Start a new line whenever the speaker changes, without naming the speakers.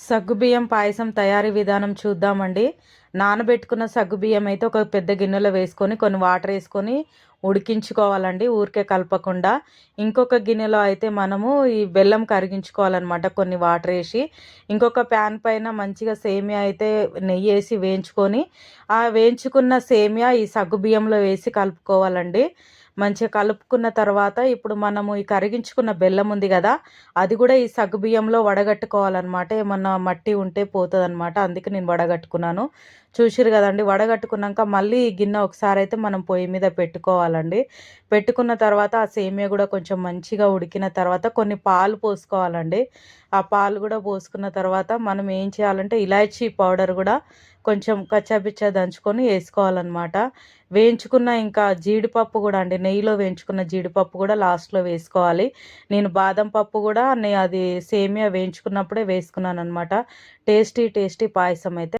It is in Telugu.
సగ్గుబియ్యం పాయసం తయారీ విధానం చూద్దామండి. నానబెట్టుకున్న సగ్గుబియ్యం అయితే ఒక పెద్ద గిన్నెలో వేసుకొని కొన్ని వాటర్ వేసుకొని ఉడికించుకోవాలండి, ఊరికే కలపకుండా. ఇంకొక గిన్నెలో అయితే మనము ఈ బెల్లం కరిగించుకోవాలన్నమాట కొన్ని వాటర్ వేసి. ఇంకొక ప్యాన్ పైన మంచిగా సేమియా అయితే నెయ్యి వేసి వేయించుకొని, ఆ వేయించుకున్న సేమియా ఈ సగ్గుబియ్యంలో వేసి కలుపుకోవాలండి. మంచిగా కలుపుకున్న తర్వాత ఇప్పుడు మనము ఈ కరిగించుకున్న బెల్లం ఉంది కదా, అది కూడా ఈ సగ్గుబియ్యంలో వడగట్టుకోవాలన్నమాట. ఏమన్నా మట్టి ఉంటే పోతుందన్నమాట, అందుకే నేను వడగట్టుకున్నాను. చూసిరు కదండి, వడగట్టుకున్నాక మళ్ళీ ఈ గిన్నె ఒకసారి అయితే మనం పొయ్యి మీద పెట్టుకోవాలండి. పెట్టుకున్న తర్వాత ఆ సేమియా కూడా కొంచెం మంచిగా ఉడికిన తర్వాత కొన్ని పాలు పోసుకోవాలండి. ఆ పాలు కూడా పోసుకున్న తర్వాత మనం ఏం చేయాలంటే ఇలాచీ పౌడర్ కూడా కొంచెం కచ్చాపిచ్చా దంచుకొని వేసుకోవాలన్నమాట. వేయించుకున్న ఇంకా జీడిపప్పు కూడా అండి, నెయ్యిలో వేయించుకున్న జీడిపప్పు కూడా లాస్ట్లో వేసుకోవాలి. నేను బాదం పప్పు కూడా అది సేమియా వేయించుకున్నప్పుడే వేసుకున్నాను అనమాట. టేస్టీ టేస్టీ పాయసం అయితే